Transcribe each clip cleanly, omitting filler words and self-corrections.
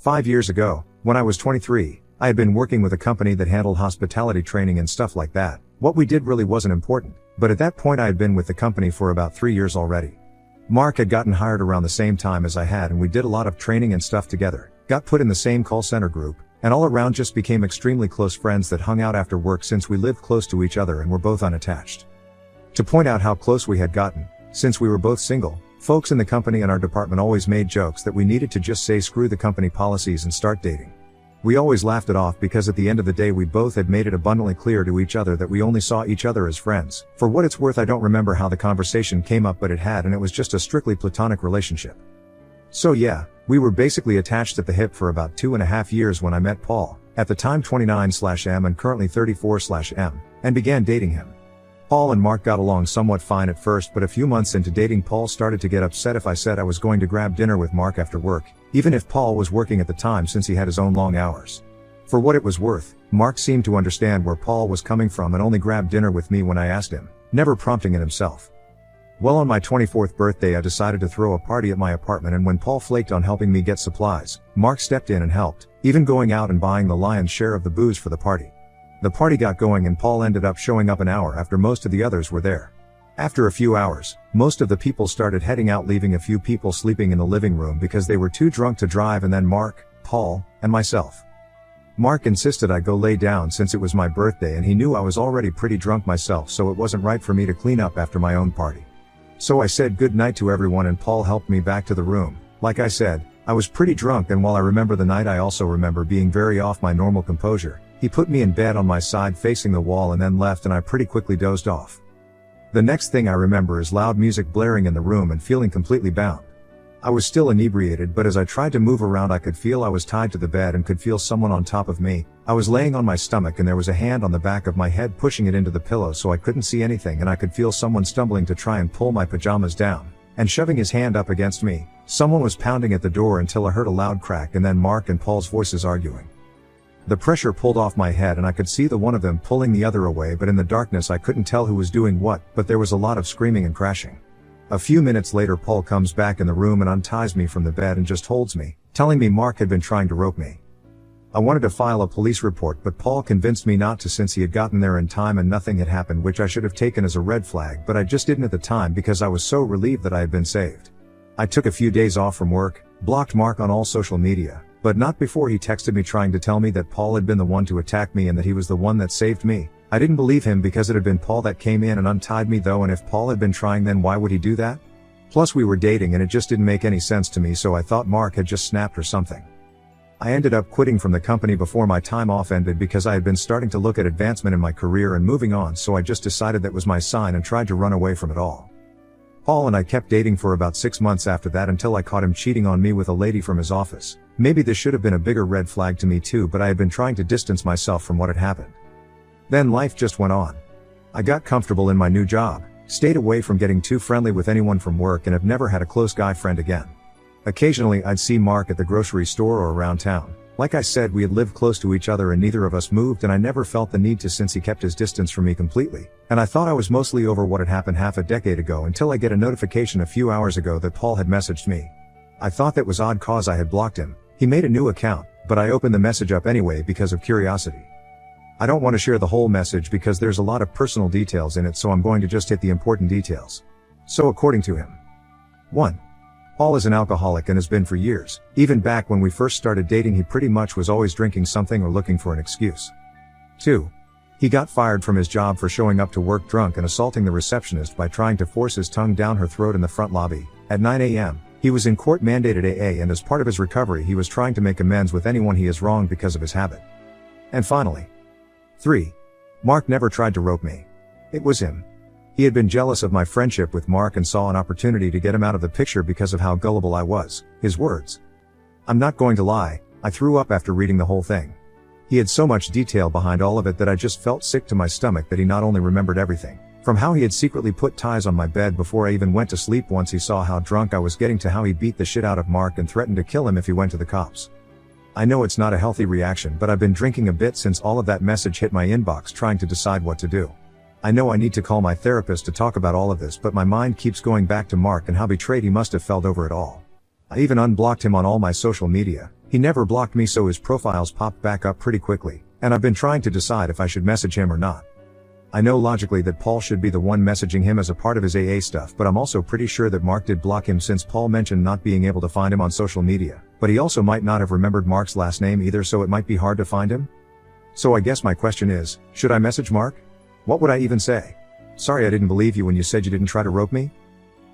5 years ago, when I was 23, I had been working with a company that handled hospitality training and stuff like that. What we did really wasn't important, but at that point I had been with the company for about 3 years already. Mark had gotten hired around the same time as I had, and we did a lot of training and stuff together, got put in the same call center group, and all around just became extremely close friends that hung out after work since we lived close to each other and were both unattached. To point out how close we had gotten, since we were both single, folks in the company and our department always made jokes that we needed to just say screw the company policies and start dating. We always laughed it off because at the end of the day we both had made it abundantly clear to each other that we only saw each other as friends. For what it's worth, I don't remember how the conversation came up, but it had, and it was just a strictly platonic relationship. So yeah, we were basically attached at the hip for about 2.5 years when I met Paul, at the time 29/M and currently 34/M, and began dating him. Paul and Mark got along somewhat fine at first, but a few months into dating Paul started to get upset if I said I was going to grab dinner with Mark after work, even if Paul was working at the time since he had his own long hours. For what it was worth, Mark seemed to understand where Paul was coming from and only grabbed dinner with me when I asked him, never prompting it himself. Well, on my 24th birthday I decided to throw a party at my apartment, and when Paul flaked on helping me get supplies, Mark stepped in and helped, even going out and buying the lion's share of the booze for the party. The party got going and Paul ended up showing up an hour after most of the others were there. After a few hours, most of the people started heading out, leaving a few people sleeping in the living room because they were too drunk to drive, and then Mark, Paul, and myself. Mark insisted I go lay down since it was my birthday, and he knew I was already pretty drunk myself, so it wasn't right for me to clean up after my own party. So I said good night to everyone and Paul helped me back to the room. Like I said, I was pretty drunk, and while I remember the night, I also remember being very off my normal composure. He put me in bed on my side facing the wall and then left, and I pretty quickly dozed off. The next thing I remember is loud music blaring in the room and feeling completely bound. I was still inebriated, but as I tried to move around I could feel I was tied to the bed and could feel someone on top of me. I was laying on my stomach and there was a hand on the back of my head pushing it into the pillow so I couldn't see anything, and I could feel someone stumbling to try and pull my pajamas down and shoving his hand up against me. Someone was pounding at the door until I heard a loud crack and then Mark and Paul's voices arguing. The pressure pulled off my head and I could see the one of them pulling the other away, but in the darkness I couldn't tell who was doing what, but there was a lot of screaming and crashing. A few minutes later Paul comes back in the room and unties me from the bed and just holds me, telling me Mark had been trying to rope me. I wanted to file a police report, but Paul convinced me not to since he had gotten there in time and nothing had happened, which I should have taken as a red flag, but I just didn't at the time because I was so relieved that I had been saved. I took a few days off from work, blocked Mark on all social media, but not before he texted me trying to tell me that Paul had been the one to attack me and that he was the one that saved me. I didn't believe him because it had been Paul that came in and untied me though, and if Paul had been trying, then why would he do that? Plus we were dating and it just didn't make any sense to me, so I thought Mark had just snapped or something. I ended up quitting from the company before my time off ended because I had been starting to look at advancement in my career and moving on, so I just decided that was my sign and tried to run away from it all. Paul and I kept dating for about 6 months after that until I caught him cheating on me with a lady from his office. Maybe this should have been a bigger red flag to me too, but I had been trying to distance myself from what had happened. Then life just went on. I got comfortable in my new job, stayed away from getting too friendly with anyone from work, and have never had a close guy friend again. Occasionally I'd see Mark at the grocery store or around town. Like I said, we had lived close to each other and neither of us moved, and I never felt the need to since he kept his distance from me completely, and I thought I was mostly over what had happened half a decade ago until I get a notification a few hours ago that Paul had messaged me. I thought that was odd cause I had blocked him. He made a new account, but I opened the message up anyway because of curiosity. I don't want to share the whole message because there's a lot of personal details in it, so I'm going to just hit the important details. So according to him. 1. Paul is an alcoholic and has been for years. Even back when we first started dating he pretty much was always drinking something or looking for an excuse. 2. He got fired from his job for showing up to work drunk and assaulting the receptionist by trying to force his tongue down her throat in the front lobby. At 9 a.m., he was in court-mandated AA, and as part of his recovery he was trying to make amends with anyone he has wronged because of his habit. And finally. 3. Mark never tried to rope me. It was him. He had been jealous of my friendship with Mark and saw an opportunity to get him out of the picture because of how gullible I was. His words. I'm not going to lie, I threw up after reading the whole thing. He had so much detail behind all of it that I just felt sick to my stomach that he not only remembered everything, from how he had secretly put ties on my bed before I even went to sleep once he saw how drunk I was getting, to how he beat the shit out of Mark and threatened to kill him if he went to the cops. I know it's not a healthy reaction, but I've been drinking a bit since all of that message hit my inbox, trying to decide what to do. I know I need to call my therapist to talk about all of this, but my mind keeps going back to Mark and how betrayed he must have felt over it all. I even unblocked him on all my social media, He never blocked me, so his profiles popped back up pretty quickly, and I've been trying to decide if I should message him or not. I know logically that Paul should be the one messaging him as a part of his AA stuff, but I'm also pretty sure that Mark did block him since Paul mentioned not being able to find him on social media, but he also might not have remembered Mark's last name either, so it might be hard to find him. So I guess my question is, should I message Mark? What would I even say? Sorry I didn't believe you when you said you didn't try to rope me.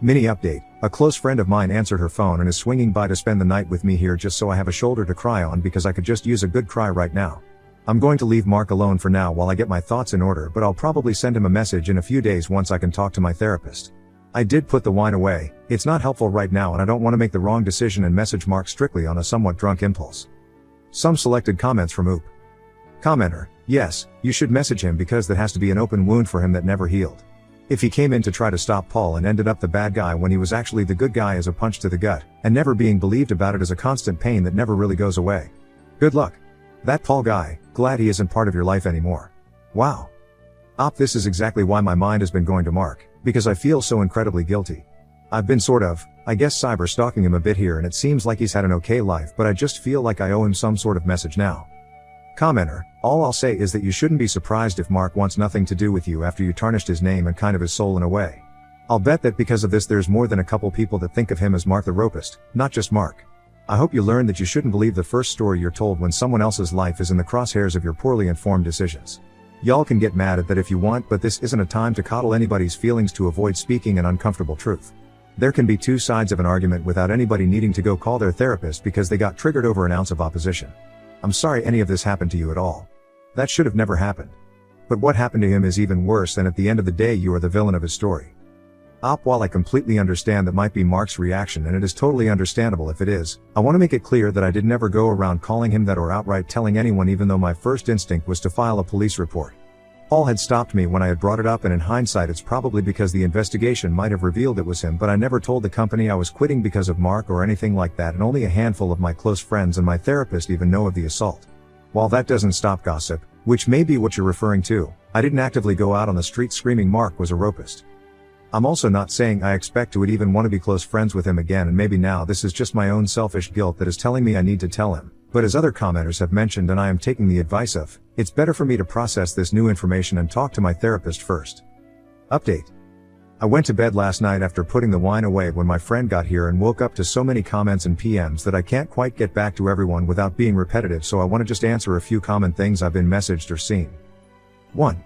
Mini update, a close friend of mine answered her phone and is swinging by to spend the night with me here just so I have a shoulder to cry on, because I could just use a good cry right now. I'm going to leave Mark alone for now while I get my thoughts in order, but I'll probably send him a message in a few days once I can talk to my therapist. I did put the wine away, it's not helpful right now and I don't want to make the wrong decision and message Mark strictly on a somewhat drunk impulse. Some selected comments from Oop. Commenter, yes, you should message him because that has to be an open wound for him that never healed. If he came in to try to stop Paul and ended up the bad guy when he was actually the good guy as a punch to the gut, and never being believed about it as a constant pain that never really goes away. Good luck. That Paul guy, glad he isn't part of your life anymore. Wow. This is exactly why my mind has been going to Mark, because I feel so incredibly guilty. I've been sort of, I guess, cyber stalking him a bit here, and it seems like he's had an okay life, but I just feel like I owe him some sort of message now. Commenter, all I'll say is that you shouldn't be surprised if Mark wants nothing to do with you after you tarnished his name and kind of his soul in a way. I'll bet that because of this there's more than a couple people that think of him as Mark the Ropist, not just Mark. I hope you learn that you shouldn't believe the first story you're told when someone else's life is in the crosshairs of your poorly informed decisions. Y'all can get mad at that if you want, but this isn't a time to coddle anybody's feelings to avoid speaking an uncomfortable truth. There can be two sides of an argument without anybody needing to go call their therapist because they got triggered over an ounce of opposition. I'm sorry any of this happened to you at all. That should have never happened. But what happened to him is even worse, and at the end of the day you are the villain of his story. While I completely understand that might be Mark's reaction, and it is totally understandable if it is, I want to make it clear that I did never go around calling him that or outright telling anyone, even though my first instinct was to file a police report. Paul had stopped me when I had brought it up, and in hindsight it's probably because the investigation might have revealed it was him, but I never told the company I was quitting because of Mark or anything like that, and only a handful of my close friends and my therapist even know of the assault. While that doesn't stop gossip, which may be what you're referring to, I didn't actively go out on the street screaming Mark was a ropist. I'm also not saying I expect to even want to be close friends with him again, and maybe now this is just my own selfish guilt that is telling me I need to tell him. But as other commenters have mentioned, and I am taking the advice of, it's better for me to process this new information and talk to my therapist first. Update. I went to bed last night after putting the wine away when my friend got here and woke up to so many comments and PMs that I can't quite get back to everyone without being repetitive, so I want to just answer a few common things I've been messaged or seen. 1.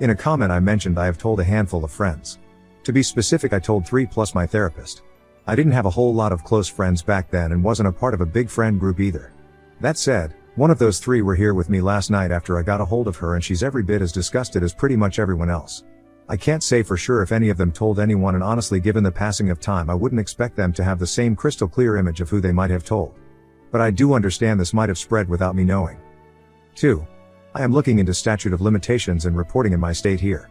In a comment I mentioned I have told a handful of friends. To be specific, I told 3 plus my therapist. I didn't have a whole lot of close friends back then and wasn't a part of a big friend group either. That said, one of those 3 were here with me last night after I got a hold of her, and she's every bit as disgusted as pretty much everyone else. I can't say for sure if any of them told anyone, and honestly given the passing of time I wouldn't expect them to have the same crystal clear image of who they might have told. But I do understand this might have spread without me knowing. 2. I am looking into statute of limitations and reporting in my state here.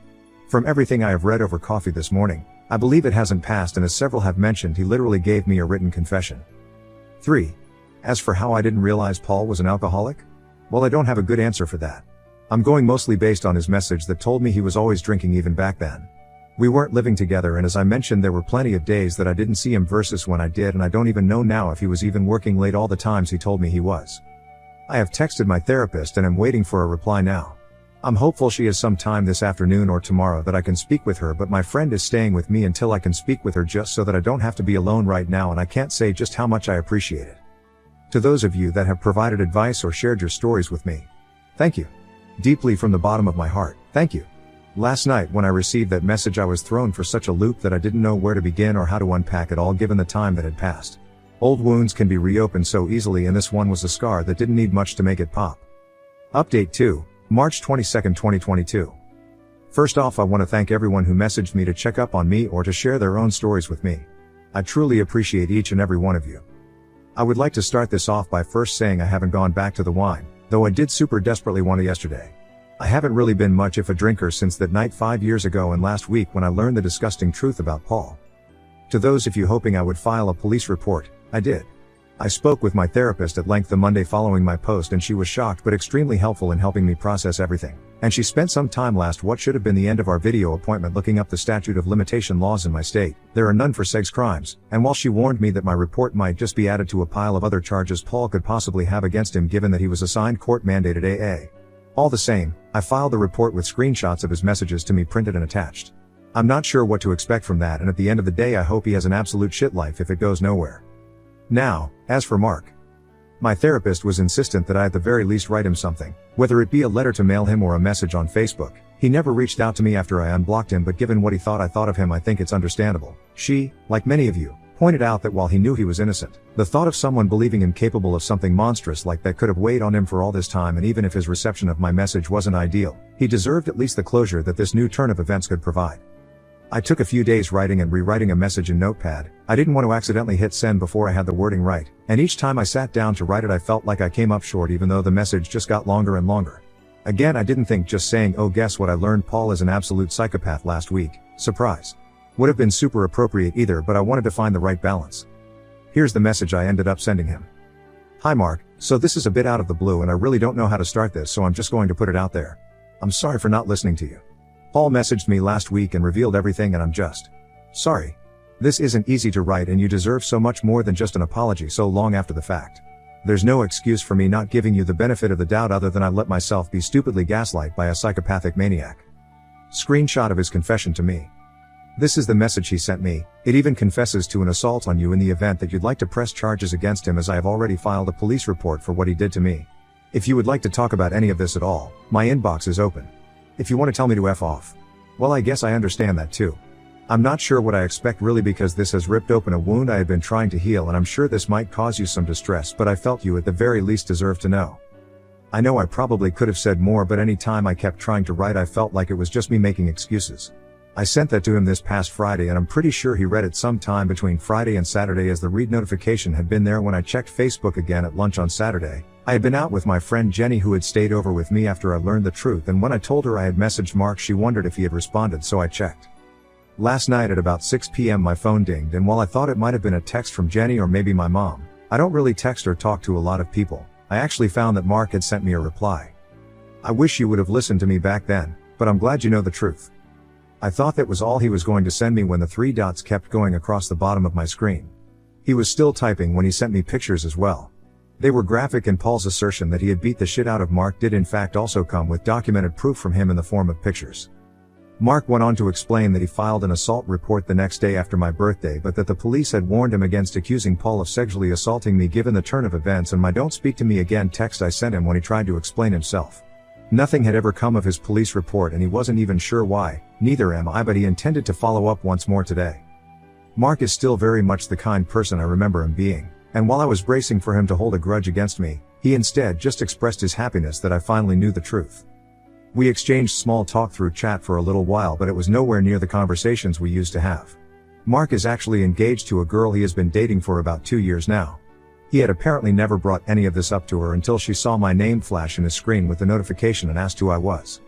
From everything I have read over coffee this morning, I believe it hasn't passed, and as several have mentioned, he literally gave me a written confession. 3. As for how I didn't realize Paul was an alcoholic? Well, I don't have a good answer for that. I'm going mostly based on his message that told me he was always drinking even back then. We weren't living together, and as I mentioned, there were plenty of days that I didn't see him versus when I did, and I don't even know now if he was even working late all the times he told me he was. I have texted my therapist and am waiting for a reply now. I'm hopeful she has some time this afternoon or tomorrow that I can speak with her, but my friend is staying with me until I can speak with her, just so that I don't have to be alone right now, and I can't say just how much I appreciate it. To those of you that have provided advice or shared your stories with me, thank you. Deeply from the bottom of my heart, thank you. Last night when I received that message I was thrown for such a loop that I didn't know where to begin or how to unpack it all given the time that had passed. Old wounds can be reopened so easily, and this one was a scar that didn't need much to make it pop. Update 2, March 22, 2022. First off, I want to thank everyone who messaged me to check up on me or to share their own stories with me. I truly appreciate each and every one of you. I would like to start this off by first saying I haven't gone back to the wine, though I did super desperately want to yesterday. I haven't really been much of a drinker since that night 5 years ago and last week when I learned the disgusting truth about Paul. To those of you hoping I would file a police report, I did. I spoke with my therapist at length the Monday following my post, and she was shocked but extremely helpful in helping me process everything. And she spent some time last what should have been the end of our video appointment looking up the statute of limitation laws in my state. There are none for sex crimes, and while she warned me that my report might just be added to a pile of other charges Paul could possibly have against him given that he was assigned court-mandated AA. All the same, I filed the report with screenshots of his messages to me printed and attached. I'm not sure what to expect from that, and at the end of the day I hope he has an absolute shit life if it goes nowhere. Now, as for Mark. My therapist was insistent that I at the very least write him something, whether it be a letter to mail him or a message on Facebook. He never reached out to me after I unblocked him, but given what he thought I thought of him I think it's understandable. She, like many of you, pointed out that while he knew he was innocent, the thought of someone believing him capable of something monstrous like that could have weighed on him for all this time, and even if his reception of my message wasn't ideal, he deserved at least the closure that this new turn of events could provide. I took a few days writing and rewriting a message in Notepad. I didn't want to accidentally hit send before I had the wording right, and each time I sat down to write it I felt like I came up short even though the message just got longer and longer. Again, I didn't think just saying, "Oh, guess what, I learned Paul is an absolute psychopath last week, surprise," would have been super appropriate either, but I wanted to find the right balance. Here's the message I ended up sending him. "Hi Mark, so this is a bit out of the blue and I really don't know how to start this, so I'm just going to put it out there. I'm sorry for not listening to you. Paul messaged me last week and revealed everything and I'm just sorry. This isn't easy to write and you deserve so much more than just an apology so long after the fact. There's no excuse for me not giving you the benefit of the doubt other than I let myself be stupidly gaslighted by a psychopathic maniac." Screenshot of his confession to me. This is the message he sent me. It even confesses to an assault on you in the event that you'd like to press charges against him, as I have already filed a police report for what he did to me. If you would like to talk about any of this at all, my inbox is open. If you want to tell me to F off, well, I guess I understand that too. I'm not sure what I expect really, because this has ripped open a wound I had been trying to heal, and I'm sure this might cause you some distress, but I felt you at the very least deserve to know. I know I probably could have said more, but any time I kept trying to write I felt like it was just me making excuses. I sent that to him this past Friday and I'm pretty sure he read it sometime between Friday and Saturday, as the read notification had been there when I checked Facebook again at lunch on Saturday. I had been out with my friend Jenny, who had stayed over with me after I learned the truth, and when I told her I had messaged Mark she wondered if he had responded, so I checked. Last night at about 6 p.m. my phone dinged, and while I thought it might have been a text from Jenny or maybe my mom, I don't really text or talk to a lot of people, I actually found that Mark had sent me a reply. "I wish you would have listened to me back then, but I'm glad you know the truth." I thought that was all he was going to send me when the 3 dots kept going across the bottom of my screen. He was still typing when he sent me pictures as well. They were graphic, and Paul's assertion that he had beat the shit out of Mark did in fact also come with documented proof from him in the form of pictures. Mark went on to explain that he filed an assault report the next day after my birthday, but that the police had warned him against accusing Paul of sexually assaulting me given the turn of events and my "don't speak to me again" text I sent him when he tried to explain himself. Nothing had ever come of his police report and he wasn't even sure why, neither am I, but he intended to follow up once more today. Mark is still very much the kind person I remember him being, and while I was bracing for him to hold a grudge against me, he instead just expressed his happiness that I finally knew the truth. We exchanged small talk through chat for a little while, but it was nowhere near the conversations we used to have. Mark is actually engaged to a girl he has been dating for about 2 years now. He had apparently never brought any of this up to her until she saw my name flash in his screen with the notification and asked who I was.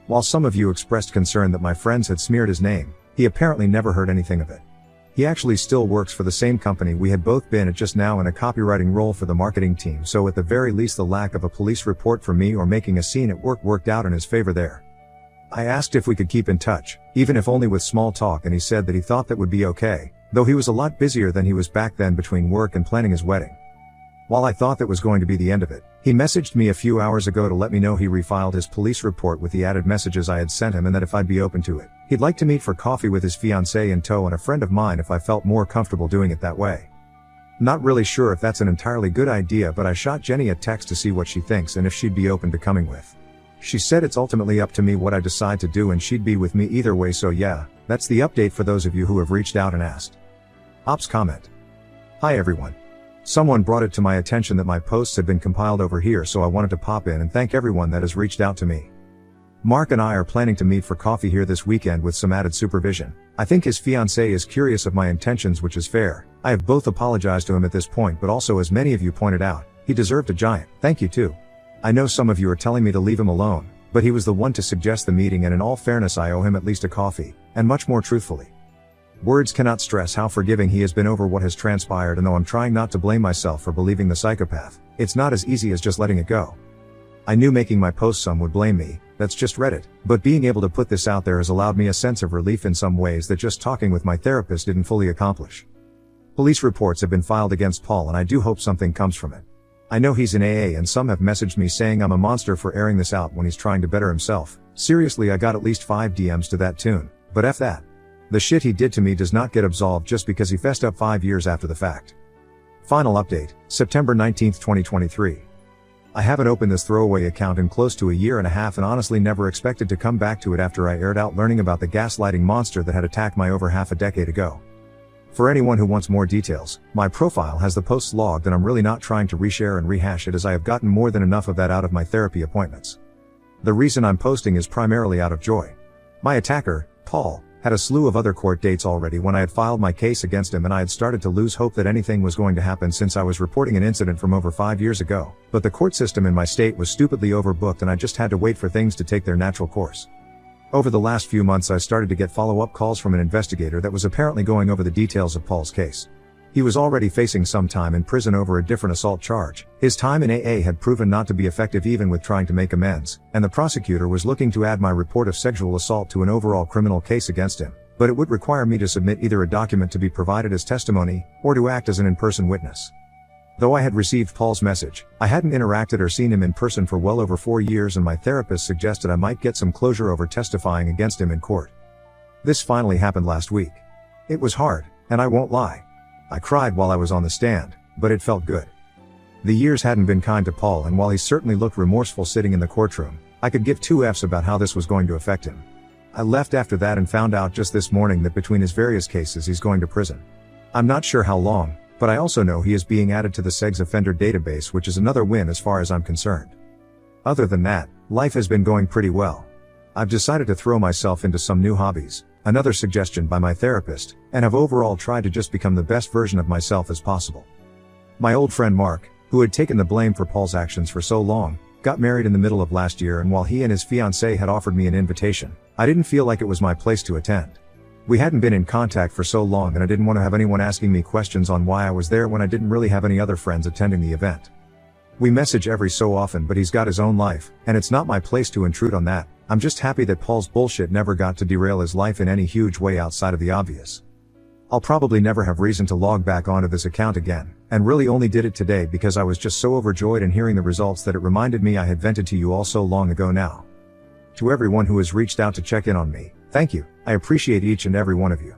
While some of you expressed concern that my friends had smeared his name, he apparently never heard anything of it. He actually still works for the same company we had both been at, just now in a copywriting role for the marketing team, so at the very least the lack of a police report for me or making a scene at work worked out in his favor there. I asked if we could keep in touch, even if only with small talk, and he said that he thought that would be okay, though he was a lot busier than he was back then between work and planning his wedding. While I thought that was going to be the end of it, he messaged me a few hours ago to let me know he refiled his police report with the added messages I had sent him, and that if I'd be open to it, he'd like to meet for coffee with his fiancée in tow and a friend of mine if I felt more comfortable doing it that way. Not really sure if that's an entirely good idea, but I shot Jenny a text to see what she thinks and if she'd be open to coming with. She said it's ultimately up to me what I decide to do and she'd be with me either way, so yeah, that's the update for those of you who have reached out and asked. Ops comment. Hi everyone. Someone brought it to my attention that my posts had been compiled over here, so I wanted to pop in and thank everyone that has reached out to me. Mark and I are planning to meet for coffee here this weekend with some added supervision. I think his fiancée is curious of my intentions, which is fair. I have both apologized to him at this point, but also, as many of you pointed out, he deserved a giant thank you too. I know some of you are telling me to leave him alone, but he was the one to suggest the meeting, and in all fairness I owe him at least a coffee, and much more truthfully. Words cannot stress how forgiving he has been over what has transpired, and though I'm trying not to blame myself for believing the psychopath, it's not as easy as just letting it go. I knew making my post some would blame me, that's just Reddit, but being able to put this out there has allowed me a sense of relief in some ways that just talking with my therapist didn't fully accomplish. Police reports have been filed against Paul and I do hope something comes from it. I know he's in AA and some have messaged me saying I'm a monster for airing this out when he's trying to better himself. Seriously, I got at least 5 DMs to that tune, but F that. The shit he did to me does not get absolved just because he fessed up 5 years after the fact. Final update, September 19, 2023. I haven't opened this throwaway account in close to a year and a half and honestly never expected to come back to it after I aired out learning about the gaslighting monster that had attacked my over half a decade ago. For anyone who wants more details, my profile has the posts logged and I'm really not trying to reshare and rehash it as I have gotten more than enough of that out of my therapy appointments. The reason I'm posting is primarily out of joy. My attacker, Paul, had a slew of other court dates already when I had filed my case against him and I had started to lose hope that anything was going to happen since I was reporting an incident from over 5 years ago, but the court system in my state was stupidly overbooked and I just had to wait for things to take their natural course. Over the last few months I started to get follow-up calls from an investigator that was apparently going over the details of Paul's case. He was already facing some time in prison over a different assault charge. His time in AA had proven not to be effective even with trying to make amends, and the prosecutor was looking to add my report of sexual assault to an overall criminal case against him, but it would require me to submit either a document to be provided as testimony, or to act as an in-person witness. Though I had received Paul's message, I hadn't interacted or seen him in person for well over 4 years and my therapist suggested I might get some closure over testifying against him in court. This finally happened last week. It was hard, and I won't lie. I cried while I was on the stand, but it felt good. The years hadn't been kind to Paul and while he certainly looked remorseful sitting in the courtroom, I could give 2 Fs about how this was going to affect him. I left after that and found out just this morning that between his various cases he's going to prison. I'm not sure how long, but I also know he is being added to the SEG's offender database, which is another win as far as I'm concerned. Other than that, life has been going pretty well. I've decided to throw myself into some new hobbies, another suggestion by my therapist, and have overall tried to just become the best version of myself as possible. My old friend Mark, who had taken the blame for Paul's actions for so long, got married in the middle of last year and while he and his fiancée had offered me an invitation, I didn't feel like it was my place to attend. We hadn't been in contact for so long and I didn't want to have anyone asking me questions on why I was there when I didn't really have any other friends attending the event. We message every so often but he's got his own life, and it's not my place to intrude on that. I'm just happy that Paul's bullshit never got to derail his life in any huge way outside of the obvious. I'll probably never have reason to log back onto this account again, and really only did it today because I was just so overjoyed in hearing the results that it reminded me I had vented to you all so long ago now. To everyone who has reached out to check in on me, thank you. I appreciate each and every one of you.